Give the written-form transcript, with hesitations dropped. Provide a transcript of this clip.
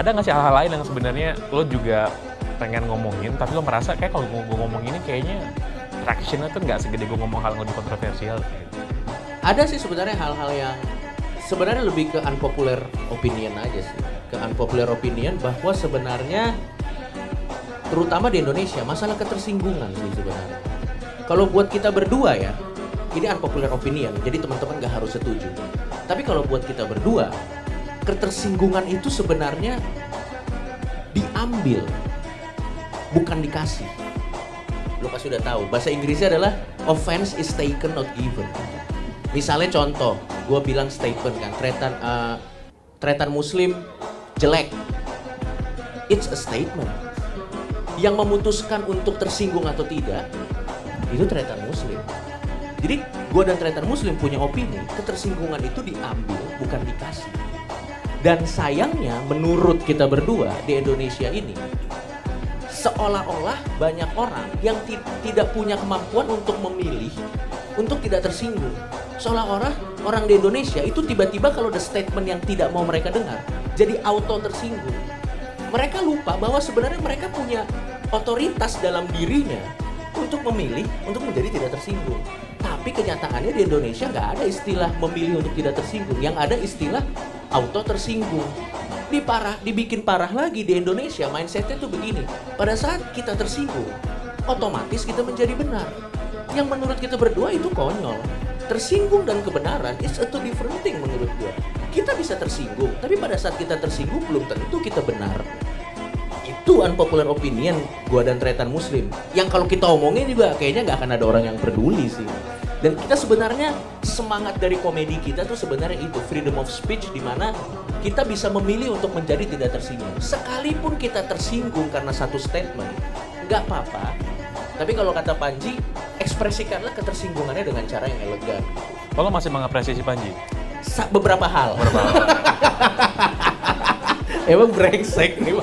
ada nggak sih hal-hal lain yang sebenarnya lo juga pengen ngomongin, tapi lo merasa kayak kalau gue ngomong ini kayaknya traction-nya tuh nggak segede gue ngomong hal yang lebih kontroversial gitu. Ada sih sebenarnya hal-hal yang sebenarnya lebih ke unpopular opinion aja sih. Ke unpopular opinion bahwa sebenarnya terutama di Indonesia masalah ketersinggungan sih sebenarnya. Kalau buat kita berdua ya, ini unpopular opinion, jadi teman-teman gak harus setuju. Tapi kalau buat kita berdua, ketersinggungan itu sebenarnya diambil, bukan dikasih. Lo pasti udah tahu, bahasa Inggrisnya adalah offense is taken not given. Misalnya contoh, gue bilang statement kan, tretan muslim jelek. It's a statement. Yang memutuskan untuk tersinggung atau tidak, itu tretan muslim. Jadi gue dan tretan muslim punya opini, ketersinggungan itu diambil, bukan dikasih. Dan sayangnya menurut kita berdua di Indonesia ini, seolah-olah banyak orang yang tidak punya kemampuan untuk memilih, untuk tidak tersinggung. Seolah-olah orang di Indonesia itu tiba-tiba kalau ada statement yang tidak mau mereka dengar, jadi auto tersinggung. Mereka lupa bahwa sebenarnya mereka punya otoritas dalam dirinya untuk memilih, untuk menjadi tidak tersinggung. Tapi kenyataannya di Indonesia nggak ada istilah memilih untuk tidak tersinggung. Yang ada istilah auto tersinggung. Dibikin parah lagi di Indonesia, mindsetnya tuh begini. Pada saat kita tersinggung, otomatis kita menjadi benar. Yang menurut kita berdua itu konyol. Tersinggung dan kebenaran is a two different thing menurut gue. Kita bisa tersinggung, tapi pada saat kita tersinggung belum tentu kita benar. Itu unpopular opinion gua dan tretan muslim. Yang kalau kita omongin juga kayaknya nggak akan ada orang yang peduli sih. Dan kita sebenarnya semangat dari komedi kita tuh sebenarnya itu freedom of speech, di mana kita bisa memilih untuk menjadi tidak tersinggung. Sekalipun kita tersinggung karena satu statement, nggak apa-apa. Tapi kalau kata Panji, ekspresikanlah ketersinggungannya dengan cara yang elegan. Kalau masih mengapresiasi Panji? Beberapa hal. Beberapa hal. Emang brengsek nih.